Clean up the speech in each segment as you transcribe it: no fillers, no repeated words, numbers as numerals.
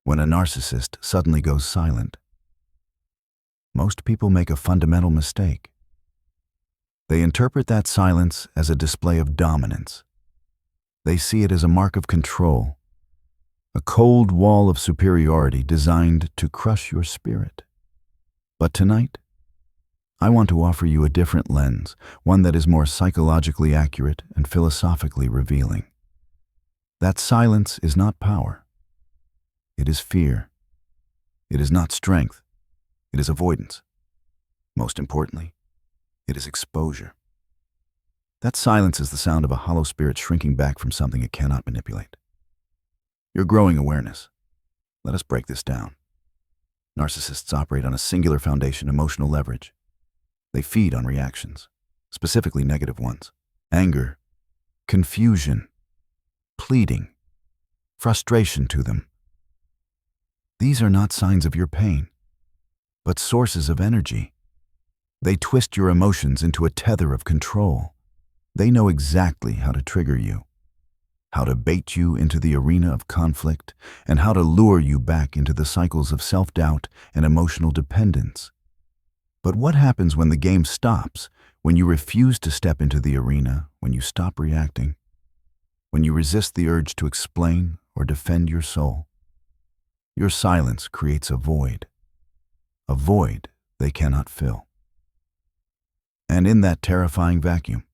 when a narcissist suddenly goes silent, most people make a fundamental mistake. They interpret that silence as a display of dominance. They see it as a mark of control, a cold wall of superiority designed to crush your spirit. But tonight, I want to offer you a different lens, one that is more psychologically accurate and philosophically revealing. That silence is not power. It is fear. It is not strength. It is avoidance. Most importantly, it is exposure. That silence is the sound of a hollow spirit shrinking back from something it cannot manipulate. Your growing awareness. Let us break this down. Narcissists operate on a singular foundation: emotional leverage. They feed on reactions, specifically negative ones: anger, confusion, pleading, frustration to them. These are not signs of your pain, but sources of energy. They twist your emotions into a tether of control. They know exactly how to trigger you, how to bait you into the arena of conflict, and how to lure you back into the cycles of self-doubt and emotional dependence. But what happens when the game stops, when you refuse to step into the arena, when you stop reacting, when you resist the urge to explain or defend your soul? Your silence creates a void they cannot fill. And in that terrifying vacuum,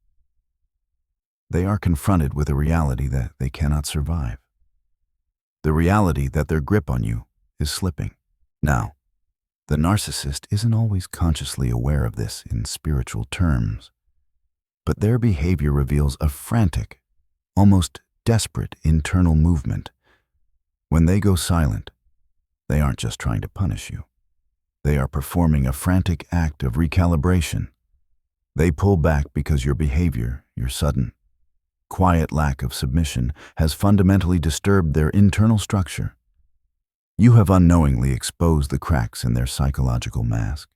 they are confronted with a reality that they cannot survive. The reality that their grip on you is slipping. Now, the narcissist isn't always consciously aware of this in spiritual terms, but their behavior reveals a frantic, almost desperate internal movement. When they go silent, they aren't just trying to punish you. They are performing a frantic act of recalibration. They pull back because your behavior, your sudden, quiet lack of submission, has fundamentally disturbed their internal structure. You have unknowingly exposed the cracks in their psychological mask,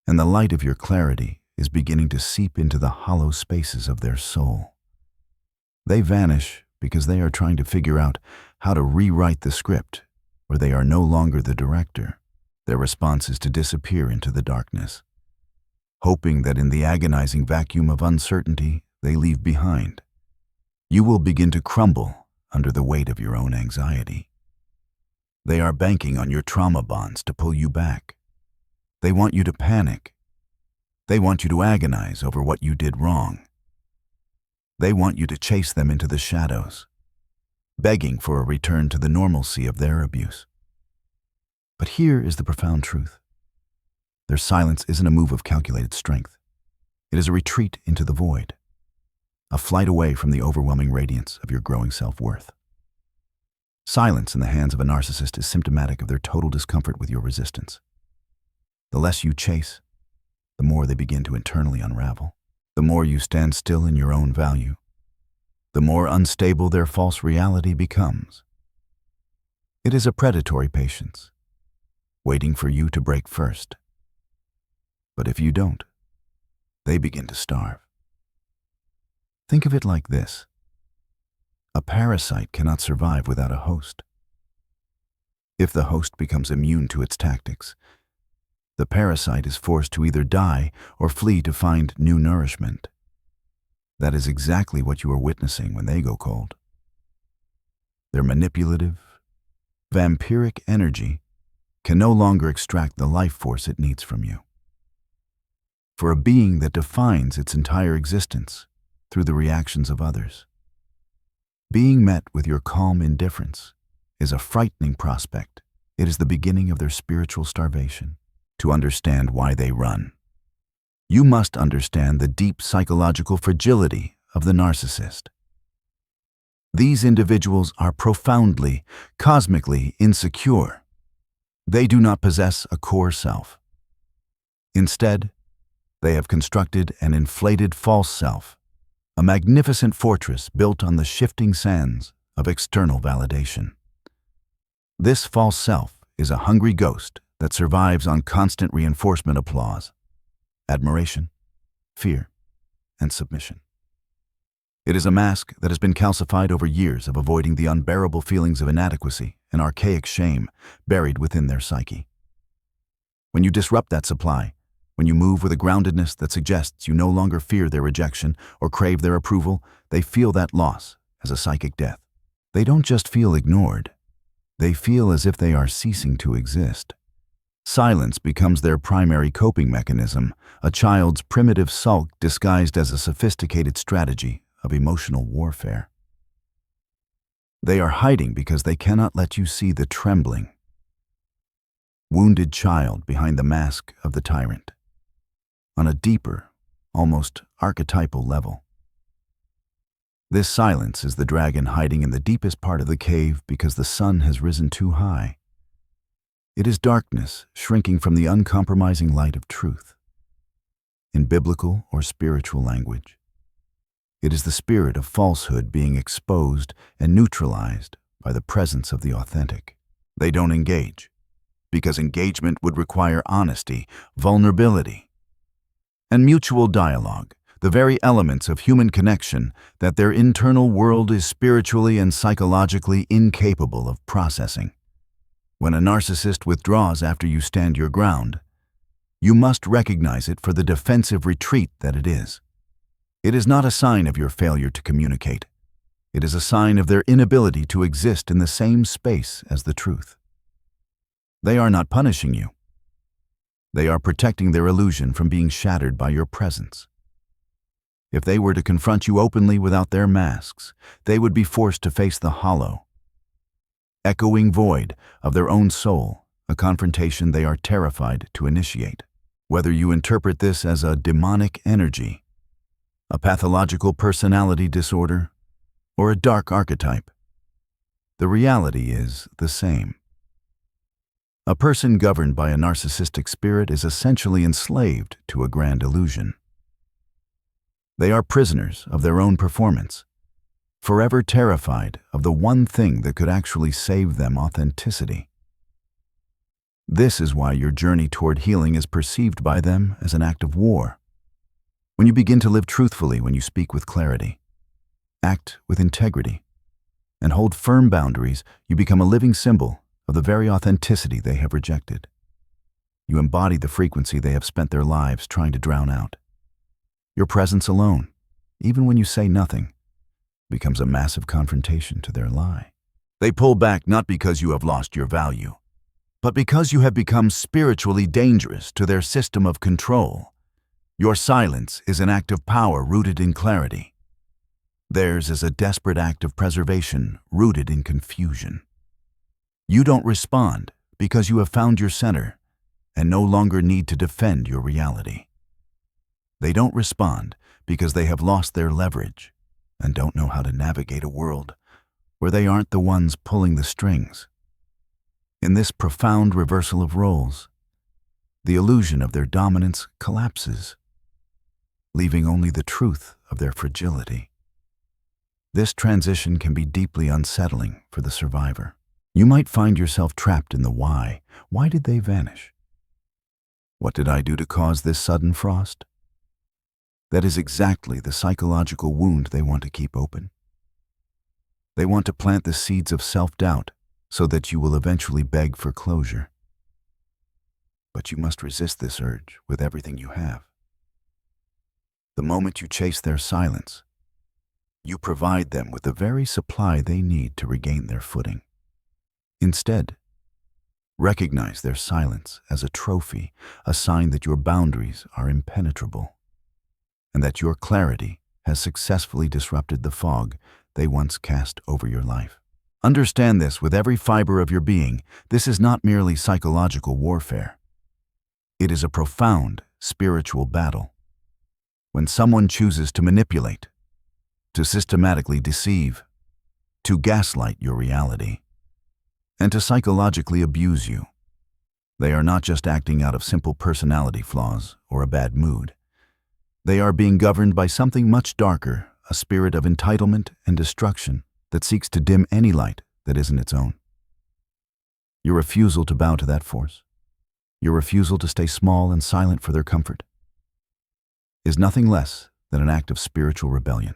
and the light of your clarity is beginning to seep into the hollow spaces of their soul. They vanish because they are trying to figure out how to rewrite the script, where they are no longer the director. Their response is to disappear into the darkness, hoping that in the agonizing vacuum of uncertainty they leave behind, you will begin to crumble under the weight of your own anxiety. They are banking on your trauma bonds to pull you back. They want you to panic. They want you to agonize over what you did wrong. They want you to chase them into the shadows, begging for a return to the normalcy of their abuse. But here is the profound truth. Their silence isn't a move of calculated strength. It is a retreat into the void, a flight away from the overwhelming radiance of your growing self-worth. Silence in the hands of a narcissist is symptomatic of their total discomfort with your resistance. The less you chase, the more they begin to internally unravel. The more you stand still in your own value, the more unstable their false reality becomes. It is a predatory patience, waiting for you to break first. But if you don't, they begin to starve. Think of it like this. A parasite cannot survive without a host. If the host becomes immune to its tactics, the parasite is forced to either die or flee to find new nourishment. That is exactly what you are witnessing when they go cold. Their manipulative, vampiric energy can no longer extract the life force it needs from you. For a being that defines its entire existence through the reactions of others, being met with your calm indifference is a frightening prospect. It is the beginning of their spiritual starvation. To understand why they run, you must understand the deep psychological fragility of the narcissist. These individuals are profoundly, cosmically insecure. They do not possess a core self. Instead, they have constructed an inflated false self, a magnificent fortress built on the shifting sands of external validation. This false self is a hungry ghost that survives on constant reinforcement applause, admiration, fear, and submission. It is a mask that has been calcified over years of avoiding the unbearable feelings of inadequacy an archaic shame buried within their psyche. When you disrupt that supply, when you move with a groundedness that suggests you no longer fear their rejection or crave their approval, they feel that loss as a psychic death. They don't just feel ignored. They feel as if they are ceasing to exist. Silence becomes their primary coping mechanism, a child's primitive sulk disguised as a sophisticated strategy of emotional warfare. They are hiding because they cannot let you see the trembling, wounded child behind the mask of the tyrant, on a deeper, almost archetypal level. This silence is the dragon hiding in the deepest part of the cave because the sun has risen too high. It is darkness shrinking from the uncompromising light of truth. In biblical or spiritual language, it is the spirit of falsehood being exposed and neutralized by the presence of the authentic. They don't engage, because engagement would require honesty, vulnerability, and mutual dialogue, the very elements of human connection that their internal world is spiritually and psychologically incapable of processing. When a narcissist withdraws after you stand your ground, you must recognize it for the defensive retreat that it is. It is not a sign of your failure to communicate. It is a sign of their inability to exist in the same space as the truth. They are not punishing you. They are protecting their illusion from being shattered by your presence. If they were to confront you openly without their masks, they would be forced to face the hollow, echoing void of their own soul, a confrontation they are terrified to initiate. Whether you interpret this as a demonic energy, a pathological personality disorder, or a dark archetype, the reality is the same. A person governed by a narcissistic spirit is essentially enslaved to a grand illusion. They are prisoners of their own performance, forever terrified of the one thing that could actually save them: authenticity. This is why your journey toward healing is perceived by them as an act of war. When you begin to live truthfully, when you speak with clarity, act with integrity, and hold firm boundaries, you become a living symbol of the very authenticity they have rejected. You embody the frequency they have spent their lives trying to drown out. Your presence alone, even when you say nothing, becomes a massive confrontation to their lie. They pull back not because you have lost your value, but because you have become spiritually dangerous to their system of control. Your silence is an act of power rooted in clarity. Theirs is a desperate act of preservation rooted in confusion. You don't respond because you have found your center and no longer need to defend your reality. They don't respond because they have lost their leverage and don't know how to navigate a world where they aren't the ones pulling the strings. In this profound reversal of roles, the illusion of their dominance collapses, leaving only the truth of their fragility. This transition can be deeply unsettling for the survivor. You might find yourself trapped in the why. Why did they vanish? What did I do to cause this sudden frost? That is exactly the psychological wound they want to keep open. They want to plant the seeds of self-doubt so that you will eventually beg for closure. But you must resist this urge with everything you have. The moment you chase their silence, you provide them with the very supply they need to regain their footing. Instead, recognize their silence as a trophy, a sign that your boundaries are impenetrable, and that your clarity has successfully disrupted the fog they once cast over your life. Understand this with every fiber of your being. This is not merely psychological warfare. It is a profound spiritual battle. When someone chooses to manipulate, to systematically deceive, to gaslight your reality, and to psychologically abuse you, they are not just acting out of simple personality flaws or a bad mood. They are being governed by something much darker, a spirit of entitlement and destruction that seeks to dim any light that isn't its own. Your refusal to bow to that force, your refusal to stay small and silent for their comfort, is nothing less than an act of spiritual rebellion.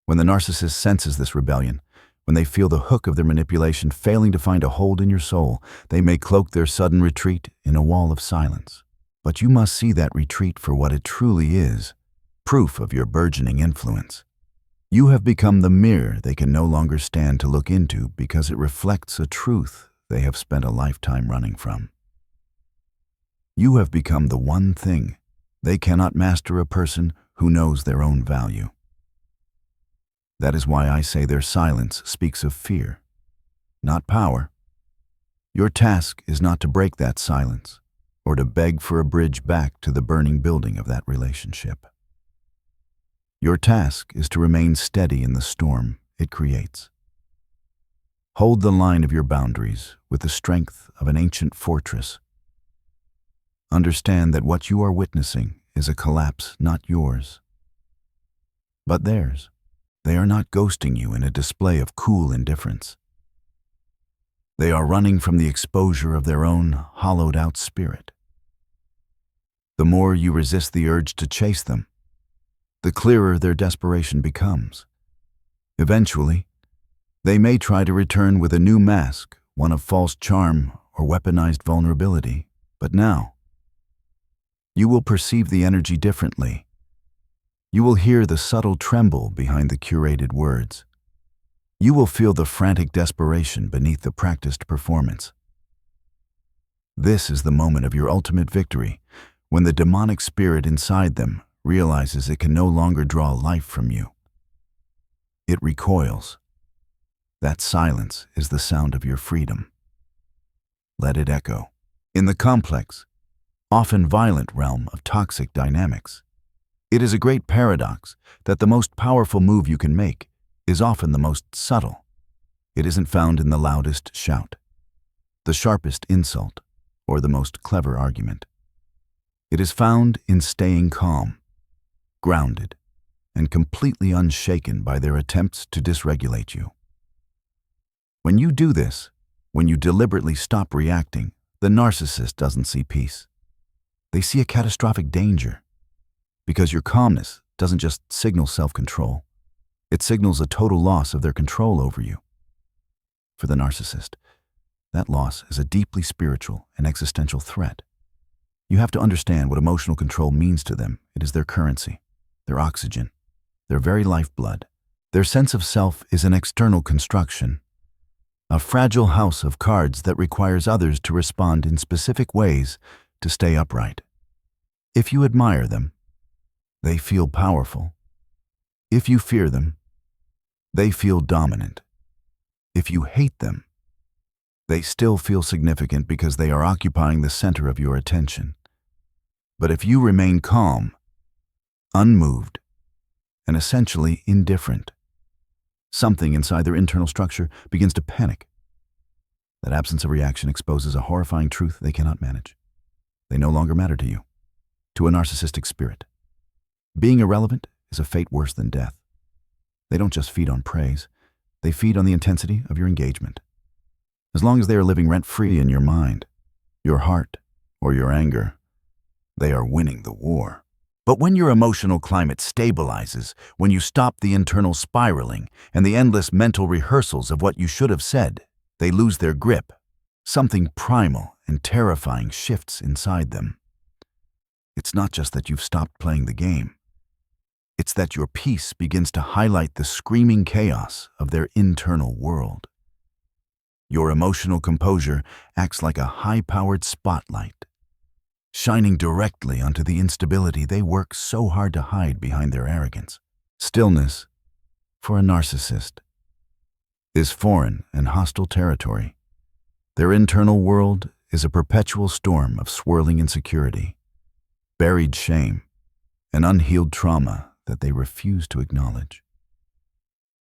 When the narcissist senses this rebellion, When they feel the hook of their manipulation failing to find a hold in your soul, they may cloak their sudden retreat in a wall of silence. But you must see that retreat for what it truly is, proof of your burgeoning influence. You have become the mirror they can no longer stand to look into because it reflects a truth they have spent a lifetime running from. You have become the one thing they cannot master, a person who knows their own value. That is why I say their silence speaks of fear, not power. Your task is not to break that silence or to beg for a bridge back to the burning building of that relationship. Your task is to remain steady in the storm it creates. Hold the line of your boundaries with the strength of an ancient fortress. Understand that what you are witnessing is a collapse not yours, but theirs. They are not ghosting you in a display of cool indifference. They are running from the exposure of their own hollowed-out spirit. The more you resist the urge to chase them, the clearer their desperation becomes. Eventually, they may try to return with a new mask, one of false charm or weaponized vulnerability, but now, you will perceive the energy differently. You will hear the subtle tremble behind the curated words. You will feel the frantic desperation beneath the practiced performance. This is the moment of your ultimate victory, when the demonic spirit inside them realizes it can no longer draw life from you. It recoils. That silence is the sound of your freedom. Let it echo. In the complex, often violent realm of toxic dynamics, it is a great paradox that the most powerful move you can make is often the most subtle. It isn't found in the loudest shout, the sharpest insult, or the most clever argument. It is found in staying calm, grounded, and completely unshaken by their attempts to dysregulate you. When you do this, when you deliberately stop reacting, the narcissist doesn't see peace. They see a catastrophic danger. Because your calmness doesn't just signal self-control, it signals a total loss of their control over you. For the narcissist, that loss is a deeply spiritual and existential threat. You have to understand what emotional control means to them. It is their currency, their oxygen, their very lifeblood. Their sense of self is an external construction, a fragile house of cards that requires others to respond in specific ways to stay upright. If you admire them, they feel powerful. If you fear them, they feel dominant. If you hate them, they still feel significant because they are occupying the center of your attention. But if you remain calm, unmoved, and essentially indifferent, something inside their internal structure begins to panic. That absence of reaction exposes a horrifying truth they cannot manage. They no longer matter to you, to a narcissistic spirit. Being irrelevant is a fate worse than death. They don't just feed on praise, they feed on the intensity of your engagement. As long as they are living rent-free in your mind, your heart, or your anger, they are winning the war. But when your emotional climate stabilizes, when you stop the internal spiraling and the endless mental rehearsals of what you should have said, they lose their grip. Something primal and terrifying shifts inside them. It's not just that you've stopped playing the game. It's that your peace begins to highlight the screaming chaos of their internal world. Your emotional composure acts like a high-powered spotlight, shining directly onto the instability they work so hard to hide behind their arrogance. Stillness, for a narcissist, is foreign and hostile territory. Their internal world is a perpetual storm of swirling insecurity, buried shame, and unhealed trauma that they refuse to acknowledge.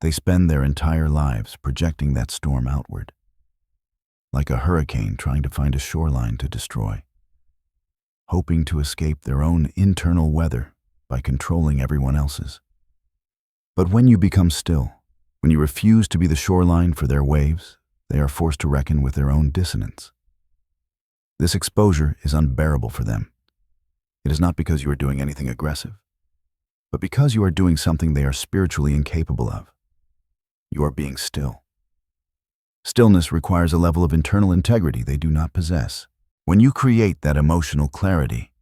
They spend their entire lives projecting that storm outward, like a hurricane trying to find a shoreline to destroy, hoping to escape their own internal weather by controlling everyone else's. But when you become still, when you refuse to be the shoreline for their waves, they are forced to reckon with their own dissonance. This exposure is unbearable for them. It is not because you are doing anything aggressive, but because you are doing something they are spiritually incapable of. You are being still. Stillness requires a level of internal integrity they do not possess. When you create that emotional clarity,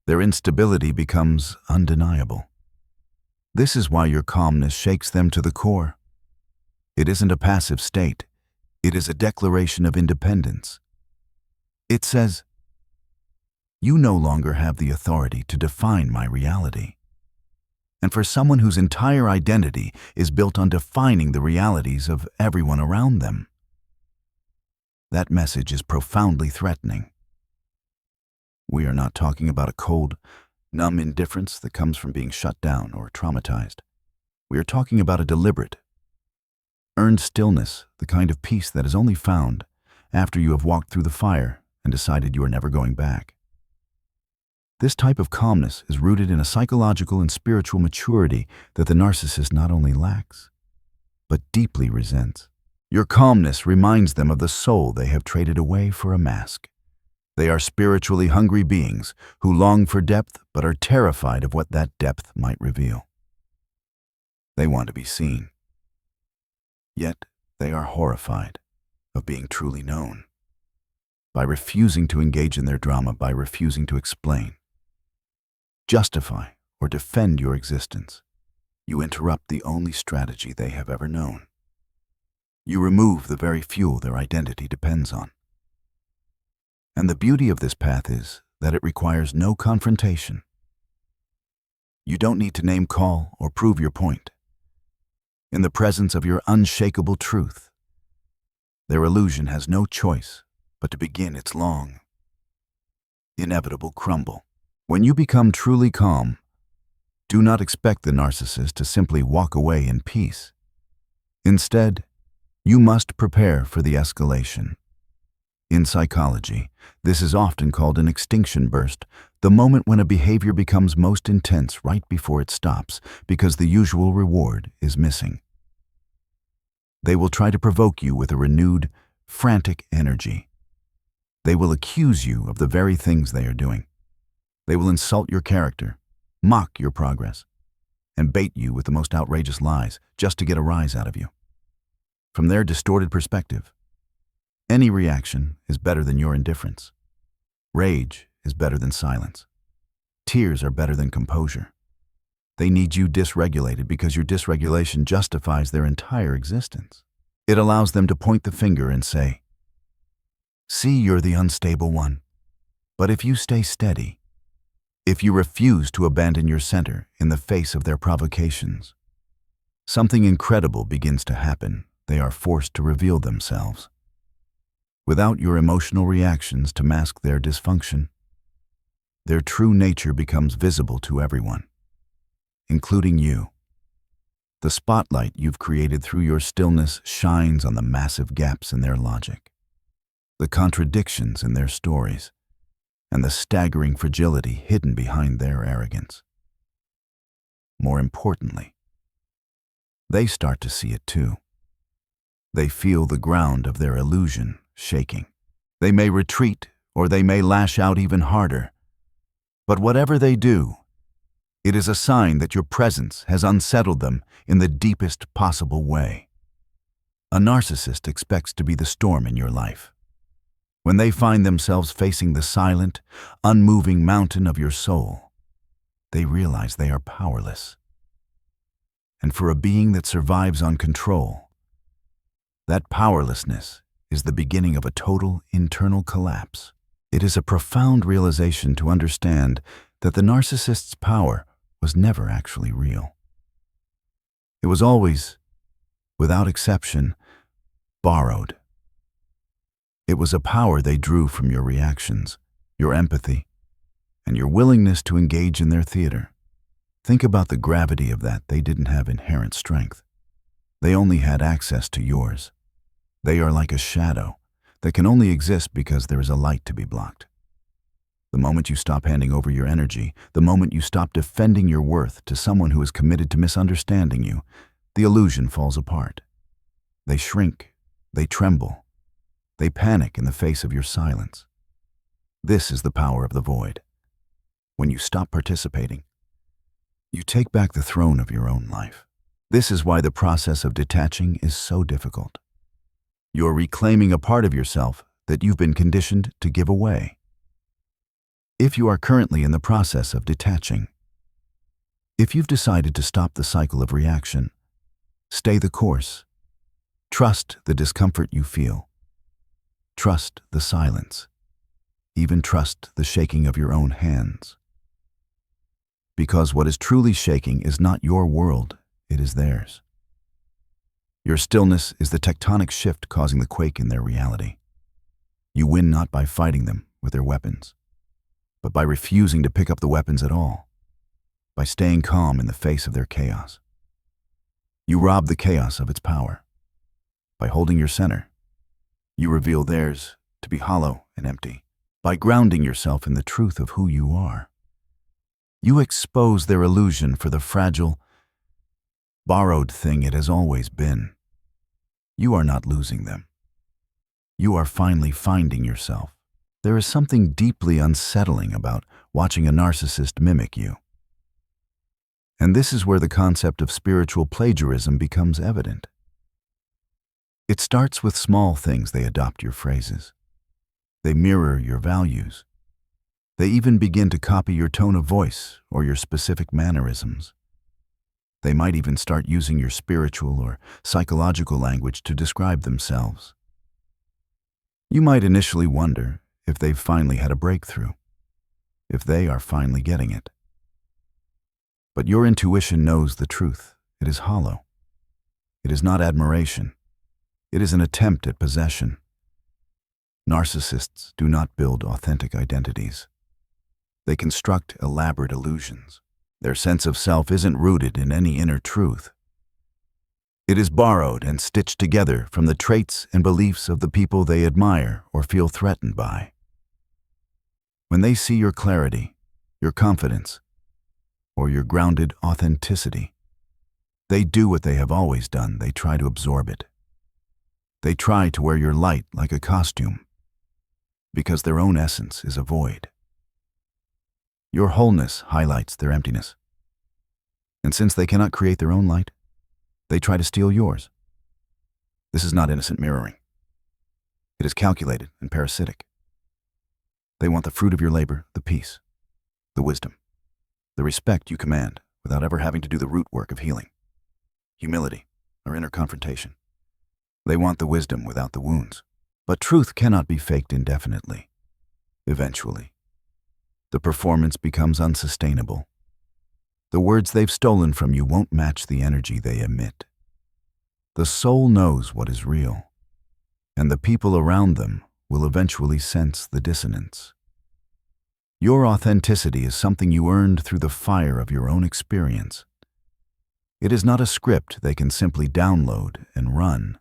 their instability becomes undeniable. This is why your calmness shakes them to the core. It isn't a passive state. It is a declaration of independence. It says, "You no longer have the authority to define my reality." And for someone whose entire identity is built on defining the realities of everyone around them, that message is profoundly threatening. We are not talking about a cold, numb indifference that comes from being shut down or traumatized. We are talking about a deliberate, earned stillness, the kind of peace that is only found after you have walked through the fire and decided you are never going back. This type of calmness is rooted in a psychological and spiritual maturity that the narcissist not only lacks, but deeply resents. Your calmness reminds them of the soul they have traded away for a mask. They are spiritually hungry beings who long for depth but are terrified of what that depth might reveal. They want to be seen. Yet they are horrified of being truly known. By refusing to engage in their drama, by refusing to explain, justify, or defend your existence, you interrupt the only strategy they have ever known. You remove the very fuel their identity depends on. And the beauty of this path is that it requires no confrontation. You don't need to name, call, or prove your point. In the presence of your unshakable truth, their illusion has no choice but to begin its long, inevitable crumble. When you become truly calm, do not expect the narcissist to simply walk away in peace. Instead, you must prepare for the escalation. In psychology, this is often called an extinction burst, the moment when a behavior becomes most intense right before it stops because the usual reward is missing. They will try to provoke you with a renewed, frantic energy. They will accuse you of the very things they are doing. They will insult your character, mock your progress, and bait you with the most outrageous lies just to get a rise out of you. From their distorted perspective, any reaction is better than your indifference. Rage is better than silence. Tears are better than composure. They need you dysregulated because your dysregulation justifies their entire existence. It allows them to point the finger and say, "See, you're the unstable one. But if you stay steady, if you refuse to abandon your center in the face of their provocations, something incredible begins to happen. They are forced to reveal themselves. Without your emotional reactions to mask their dysfunction, their true nature becomes visible to everyone, including you. The spotlight you've created through your stillness shines on the massive gaps in their logic, the contradictions in their stories, and the staggering fragility hidden behind their arrogance. More importantly, they start to see it too. They feel the ground of their illusion shaking. They may retreat or they may lash out even harder. But whatever they do, it is a sign that your presence has unsettled them in the deepest possible way. A narcissist expects to be the storm in your life. When they find themselves facing the silent, unmoving mountain of your soul, they realize they are powerless. And for a being that survives on control, that powerlessness is the beginning of a total internal collapse. It is a profound realization to understand that the narcissist's power was never actually real. It was always, without exception, borrowed. It was a power they drew from your reactions, your empathy, and your willingness to engage in their theater. Think about the gravity of that. They didn't have inherent strength. They only had access to yours. They are like a shadow that can only exist because there is a light to be blocked. The moment you stop handing over your energy, the moment you stop defending your worth to someone who is committed to misunderstanding you, the illusion falls apart. They shrink, they tremble, they panic in the face of your silence. This is the power of the void. When you stop participating, you take back the throne of your own life. This is why the process of detaching is so difficult. You're reclaiming a part of yourself that you've been conditioned to give away. If you are currently in the process of detaching, if you've decided to stop the cycle of reaction, stay the course. Trust the discomfort you feel. Trust the silence. Even trust the shaking of your own hands. Because what is truly shaking is not your world, it is theirs. Your stillness is the tectonic shift causing the quake in their reality. You win not by fighting them with their weapons, but by refusing to pick up the weapons at all, by staying calm in the face of their chaos. You rob the chaos of its power. By holding your center, you reveal theirs to be hollow and empty. By grounding yourself in the truth of who you are, you expose their illusion for the fragile, borrowed thing it has always been. You are not losing them. You are finally finding yourself. There is something deeply unsettling about watching a narcissist mimic you. And this is where the concept of spiritual plagiarism becomes evident. It starts with small things. They adopt your phrases. They mirror your values. They even begin to copy your tone of voice or your specific mannerisms. They might even start using your spiritual or psychological language to describe themselves. You might initially wonder if they've finally had a breakthrough, if they are finally getting it. But your intuition knows the truth. It is hollow. It is not admiration. It is an attempt at possession. Narcissists do not build authentic identities. They construct elaborate illusions. Their sense of self isn't rooted in any inner truth. It is borrowed and stitched together from the traits and beliefs of the people they admire or feel threatened by. When they see your clarity, your confidence, or your grounded authenticity, they do what they have always done. They try to absorb it. They try to wear your light like a costume, because their own essence is a void. Your wholeness highlights their emptiness. And since they cannot create their own light, they try to steal yours. This is not innocent mirroring. It is calculated and parasitic. They want the fruit of your labor, the peace, the wisdom, the respect you command without ever having to do the root work of healing, humility, or inner confrontation. They want the wisdom without the wounds. But truth cannot be faked indefinitely. Eventually, the performance becomes unsustainable. The words they've stolen from you won't match the energy they emit. The soul knows what is real, and the people around them will eventually sense the dissonance. Your authenticity is something you earned through the fire of your own experience. It is not a script they can simply download and run.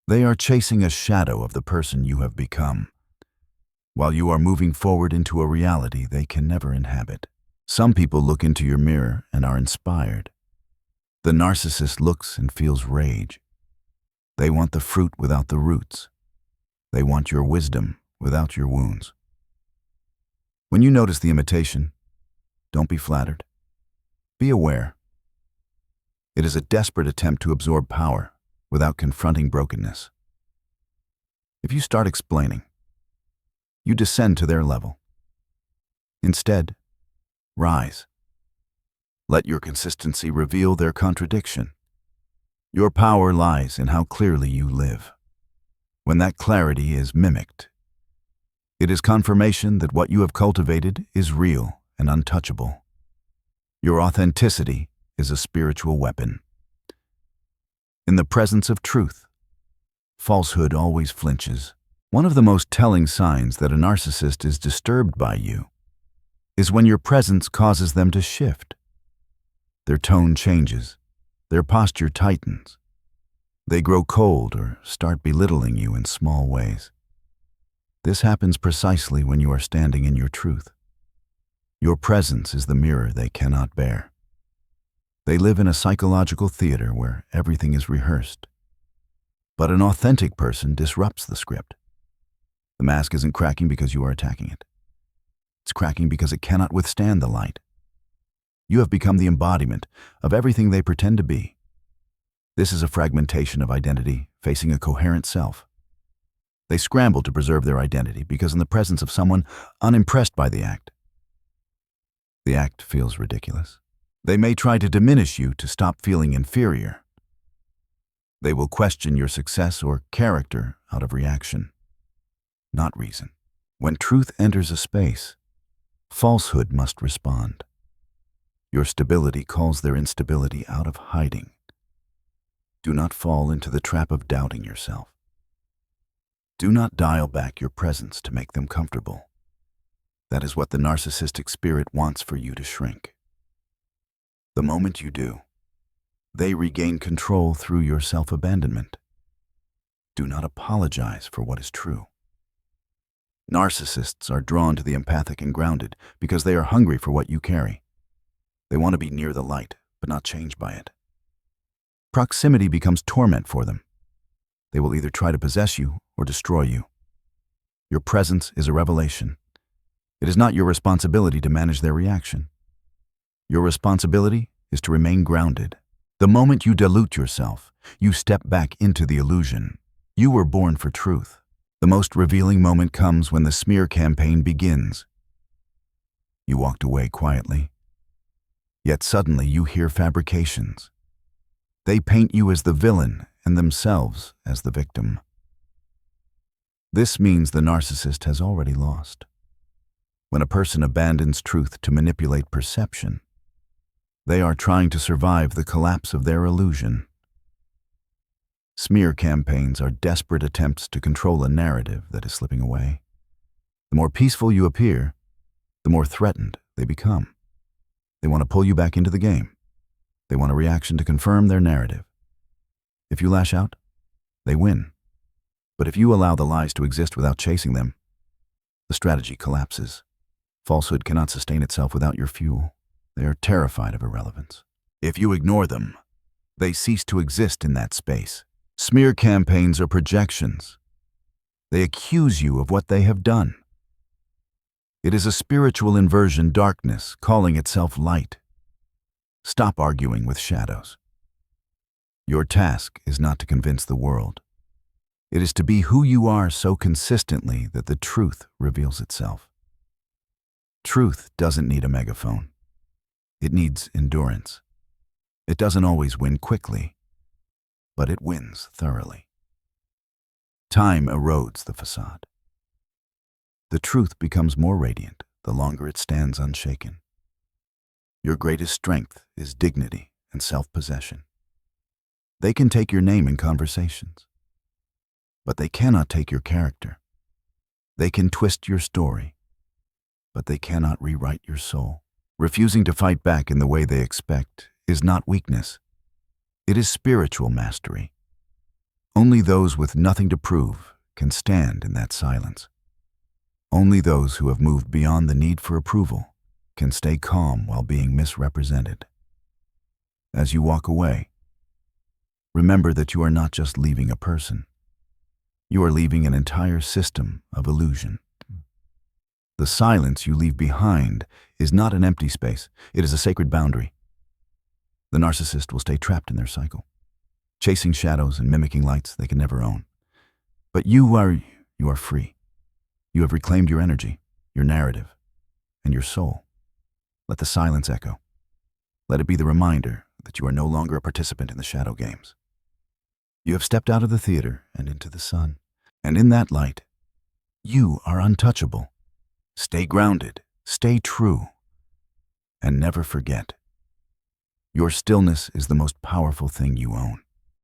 They are chasing a shadow of the person you have become, while you are moving forward into a reality they can never inhabit. Some people look into your mirror and are inspired. The narcissist looks and feels rage. They want the fruit without the roots. They want your wisdom without your wounds. When you notice the imitation, don't be flattered. Be aware. It is a desperate attempt to absorb power without confronting brokenness. If you start explaining, you descend to their level. Instead, rise. Let your consistency reveal their contradiction. Your power lies in how clearly you live. When that clarity is mimicked, it is confirmation that what you have cultivated is real and untouchable. Your authenticity is a spiritual weapon. In the presence of truth, falsehood always flinches. One of the most telling signs that a narcissist is disturbed by you is when your presence causes them to shift. Their tone changes, their posture tightens. They grow cold or start belittling you in small ways. This happens precisely when you are standing in your truth. Your presence is the mirror they cannot bear. They live in a psychological theater where everything is rehearsed. But an authentic person disrupts the script. The mask isn't cracking because you are attacking it. It's cracking because it cannot withstand the light. You have become the embodiment of everything they pretend to be. This is a fragmentation of identity facing a coherent self. They scramble to preserve their identity because in the presence of someone unimpressed by the act feels ridiculous. They may try to diminish you to stop feeling inferior. They will question your success or character out of reaction, not reason. When truth enters a space, falsehood must respond. Your stability calls their instability out of hiding. Do not fall into the trap of doubting yourself. Do not dial back your presence to make them comfortable. That is what the narcissistic spirit wants for you to shrink. The moment you do, they regain control through your self-abandonment. Do not apologize for what is true. Narcissists are drawn to the empathic and grounded because they are hungry for what you carry. They want to be near the light, but not changed by it. Proximity becomes torment for them. They will either try to possess you or destroy you. Your presence is a revelation. It is not your responsibility to manage their reaction. Your responsibility is to remain grounded. The moment you dilute yourself, you step back into the illusion. You were born for truth. The most revealing moment comes when the smear campaign begins. You walked away quietly, yet suddenly you hear fabrications. They paint you as the villain and themselves as the victim. This means the narcissist has already lost. When a person abandons truth to manipulate perception, they are trying to survive the collapse of their illusion. Smear campaigns are desperate attempts to control a narrative that is slipping away. The more peaceful you appear, the more threatened they become. They want to pull you back into the game. They want a reaction to confirm their narrative. If you lash out, they win. But if you allow the lies to exist without chasing them, the strategy collapses. Falsehood cannot sustain itself without your fuel. They are terrified of irrelevance. If you ignore them, they cease to exist in that space. Smear campaigns are projections. They accuse you of what they have done. It is a spiritual inversion, darkness, calling itself light. Stop arguing with shadows. Your task is not to convince the world. It is to be who you are so consistently that the truth reveals itself. Truth doesn't need a megaphone. It needs endurance. It doesn't always win quickly, but it wins thoroughly. Time erodes the facade. The truth becomes more radiant the longer it stands unshaken. Your greatest strength is dignity and self-possession. They can take your name in conversations, but they cannot take your character. They can twist your story, but they cannot rewrite your soul. Refusing to fight back in the way they expect is not weakness. It is spiritual mastery. Only those with nothing to prove can stand in that silence. Only those who have moved beyond the need for approval can stay calm while being misrepresented. As you walk away, remember that you are not just leaving a person. You are leaving an entire system of illusion. The silence you leave behind is not an empty space. It is a sacred boundary. The narcissist will stay trapped in their cycle, chasing shadows and mimicking lights they can never own. But you are free. You have reclaimed your energy, your narrative, and your soul. Let the silence echo. Let it be the reminder that you are no longer a participant in the shadow games. You have stepped out of the theater and into the sun, and in that light, you are untouchable. Stay grounded, stay true, and never forget, your stillness is the most powerful thing you own.